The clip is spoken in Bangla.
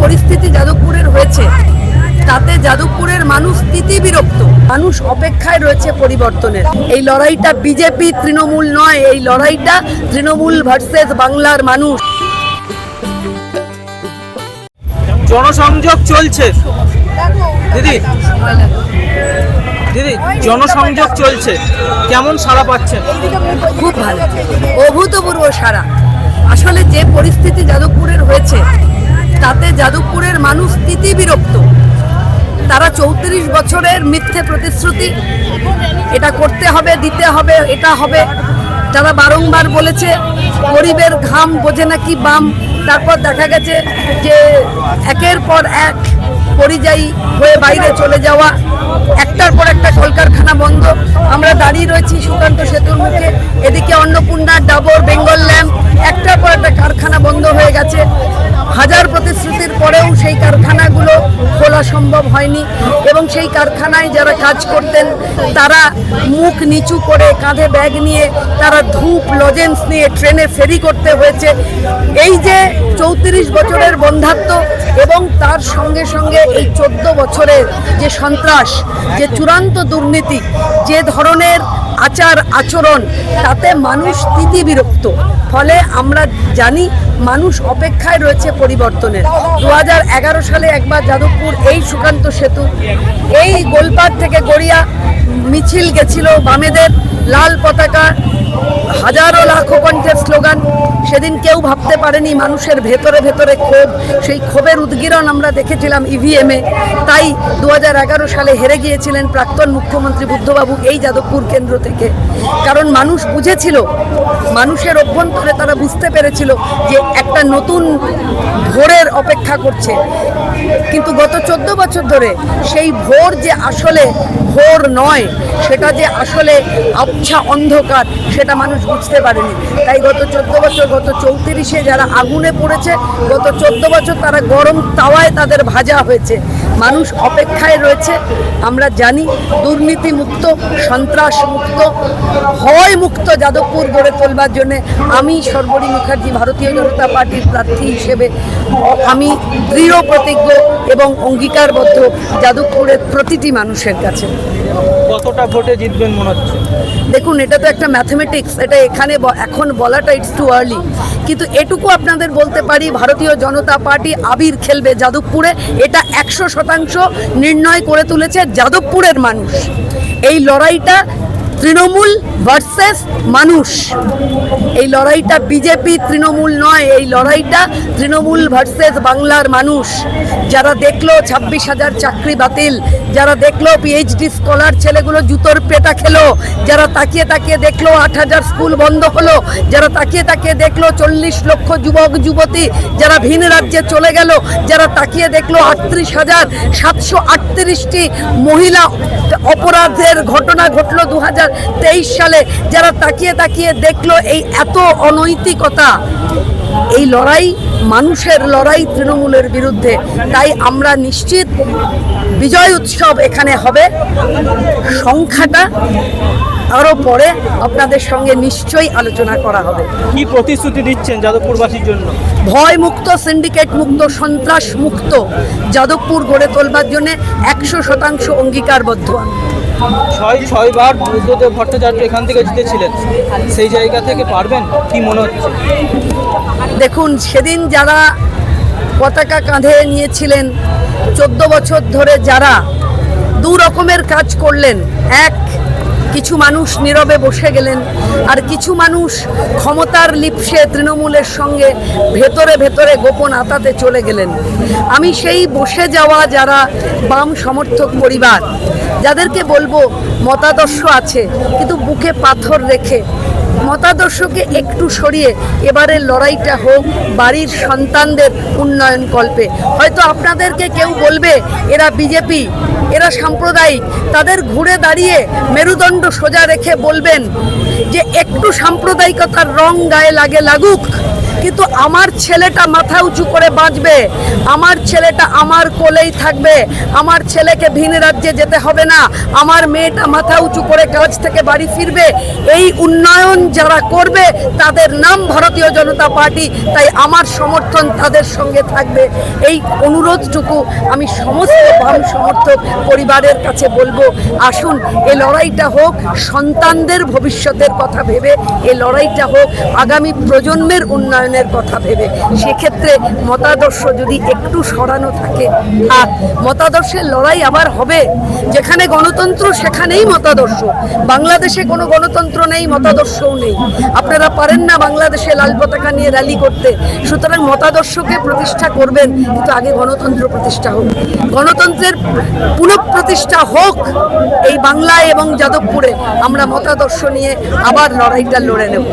পরিস্থিতি যাদবপুরের হয়েছে তাতে যাদবপুরের মানুষ তিতিবিরক্ত। মানুষ অপেক্ষায় রয়েছে পরিবর্তনের। এই লড়াইটা বিজেপি তৃণমূল নয়, এই লড়াইটা তৃণমূল ভার্সেস বাংলার মানুষ। জনসংযোগ চলছে দিদি, জনসংযোগ চলছে, কেমন সাড়া পাচ্ছেন? খুব ভালো, অভূতপূর্ব সাড়া। আসলে যে পরিস্থিতি যাদবপুরের হয়েছে তাতে যাদবপুরের মানুষ তিতিবিরক্ত। তারা 34 বছরের মিথ্যে প্রতিশ্রুতি, এটা করতে হবে, দিতে হবে, এটা হবে, তারা বারংবার বলেছে। গরিবের ঘাম বোঝে নাকি বাম। তারপর দেখা গেছে যে একের পর এক পরিযায়ী হয়ে বাইরে চলে যাওয়া, একটার পর একটা কলকারখানা বন্ধ। আমরা দাঁড়িয়ে রয়েছি সুকান্ত সেতুর মুখে, এদিকে অন্নপূর্ণা, ডাবর, বেঙ্গল ল্যাম্প, একটার পর একটা কারখানা বন্ধ হয়ে গেছে। হাজার প্রতিশ্রুতির পরেও সেই কারখানাগুলো খোলা সম্ভব হয়নি এবং সেই কারখানায় যারা কাজ করতেন তারা মুখ নিচু করে কাঁধে ব্যাগ নিয়ে, তারা ধূপ লজেন্স নিয়ে ট্রেনে ফেরি করতে হয়েছে। এই যে 34 বছরের বন্ধ্যাত্ব এবং তার সঙ্গে সঙ্গে এই 14 বছরের যে সন্ত্রাস, যে চূড়ান্ত দুর্নীতি, যে ধরনের আচার আচরণ, তাতে মানুষ তিতিবিরক্ত। ফলে আমরা জানি মানুষ অপেক্ষায় রয়েছে পরিবর্তনের। 2011 সালে একবার যাদবপুর এই সুকান্ত সেতু, এই গোলপাড় থেকে গড়িয়া মিছিল গেছিল বামেদের, লাল পতাকা, হাজারো লাখো কণ্ঠের স্লোগান। সেদিন কেউ ভাবতে পারেনি মানুষের ভেতরে ভেতরে ক্ষোভ, সেই ক্ষোভের উদ্গীরণ আমরা দেখেছিলাম ইভিএমে। তাই 2011 সালে হেরে গিয়েছিলেন প্রাক্তন মুখ্যমন্ত্রী বুদ্ধবাবু এই যাদবপুর কেন্দ্র থেকে। কারণ মানুষ বুঝেছিল, মানুষের অভ্যন্তরে তারা বুঝতে পেরেছিল যে একটা নতুন ভোরের অপেক্ষা করছে। কিন্তু গত 14 বছর ধরে সেই ভোর যে আসলে ভোর নয়, সেটা যে আসলে আবছা অন্ধকার, সেটা মানুষ বুঝতে পারেনি। তাই গত 14 বছর, গত 34-এ যারা আগুনে পড়েছে, গত 14 বছর তারা গরম তাওয়ায় তাদের ভাজা হয়েছে। মানুষ অপেক্ষায় রয়েছে। আমরা জানি দুর্নীতি মুক্ত, সন্ত্রাস মুক্ত, ভয় মুক্ত যাদবপুর গড়ে তোলবার জন্য আমি সর্বরী মুখার্জি ভারতীয় জনতা পার্টির প্রার্থী হিসেবে আমি দৃঢ় প্রতিজ্ঞ এবং অঙ্গীকারবদ্ধ যাদবপুরের প্রতিটি মানুষের কাছে। কতটা ভোটে জিতবেন মনে হচ্ছে? দেখুন, এটা তো একটা ম্যাথমেটিক্স, এটা এখানে এখন বলাটা ইটস টু আর্লি। কিন্তু এটুকু আপনাদের বলতে পারি, ভারতীয় জনতা পার্টি আবির খেলবে যাদবপুরে, এটা 100% নির্ণয় করে তুলেছে যাদবপুরের মানুষ। এই লড়াইটা তৃণমূল ভার্সেস মানুষ, এই লড়াইটা বিজেপি তৃণমূল নয়, এই লড়াইটা তৃণমূল ভার্সেস বাংলার মানুষ। যারা দেখলো 26,000 চাকরি বাতিল, যারা দেখলো পিএইচডি স্কলার ছেলেগুলো জুতোর পেটা খেলো, যারা তাকিয়ে তাকিয়ে দেখলো 8,000 স্কুল বন্ধ হলো, যারা তাকিয়ে তাকিয়ে দেখলো 40 লক্ষ যুবক যুবতী যারা ভিন রাজ্যে চলে গেল, যারা তাকিয়ে দেখলো 38,738টি মহিলা অপরাধের ঘটনা ঘটলো 2023 সালে, যারা তাকিয়ে তাকিয়ে দেখলো এই এত অনৈতিকতা। এই লড়াই মানুষের লড়াই তৃণমূলের বিরুদ্ধে। তাই আমরা নিশ্চিত বিজয় উৎসব এখানে হবে। সংখ্যাটা আরও পরে আপনাদের সঙ্গে নিশ্চয়ই আলোচনা করা হবে। কি প্রতিশ্রুতি দিচ্ছেন যাদবপুরবাসীর জন্য? ভয় মুক্ত, সিন্ডিকেট মুক্ত, সন্ত্রাস মুক্ত যাদবপুর গড়ে তোলবার জন্য 100% অঙ্গীকারবদ্ধ। 6 বার বুদ্ধদেব ভট্টাচার্য এখান থেকে জিতেছিলেন, সেই জায়গা থেকে পারবেন কি মনে হচ্ছে? দেখুন, সেদিন যারা পতাকা কাঁধে নিয়েছিলেন, 14 বছর ধরে যারা দু রকমের কাজ করলেন, এক, কিছু মানুষ নীরবে বসে গেলেন, আর কিছু মানুষ ক্ষমতার লিপ্সে তৃণমূলের সঙ্গে ভেতরে ভেতরে গোপন আতাতে চলে গেলেন। আমি সেই বসে যাওয়া যারা বাম সমর্থক পরিবার, যাদেরকে বলবো মতাদর্শ আছে কিন্তু বুকে পাথর রেখে মতাদর্শকে একটু সরিয়ে এবারের লড়াইটা হোক বাড়ির সন্তানদের উন্নয়ন কল্পে। হয়তো আপনাদেরকে কেউ বলবে এরা বিজেপি, এরা সাম্প্রদায়িক, তাদের ঘুরে দাঁড়িয়ে মেরুদণ্ড সোজা রেখে বলবেন যে একটু সাম্প্রদায়িকতার রং গায়ে লাগুক, কিন্তু আমার ছেলেটা মাথা উঁচু করে বাঁচবে, আমার ছেলেটা আমার কোলেই থাকবে, আমার ছেলেকে ভিন রাজ্যে যেতে হবে না, আমার মেয়েটা মাথা উঁচু করে কাজ থেকে বাড়ি ফিরবে, এই উন্নয়ন যারা করবে তাদের নাম ভারতীয় জনতা পার্টি। তাই আমার সমর্থন তাদের সঙ্গে থাকবে। এই অনুরোধটুকু আমি সমস্ত বাম সমর্থক পরিবারের কাছে বলবো, আসুন এই লড়াইটা হোক সন্তানদের ভবিষ্যতের কথা ভেবে, এই লড়াইটা হোক আগামী প্রজন্মের উন্নয়নের কথা ভেবে। সেক্ষেত্রে মতাদর্শ যদি একটু সরানো থাকে, আর মতাদর্শের লড়াই আবার হবে। যেখানে গণতন্ত্র সেখানেই মতাদর্শ। বাংলাদেশে কোনো গণতন্ত্র নেই, মতাদর্শও নেই। আপনারা পারেন না বাংলাদেশে লাল পতাকা নিয়ে র্যালি করতে। সুতরাং মতাদর্শকে প্রতিষ্ঠা করবেন, কিন্তু আগে গণতন্ত্র প্রতিষ্ঠা হোক। গণতন্ত্রের পুনঃপ্রতিষ্ঠা হোক এই বাংলায় এবং যাদবপুরে। আমরা মতাদর্শ নিয়ে আবার লড়াইটা লড়ে নেব।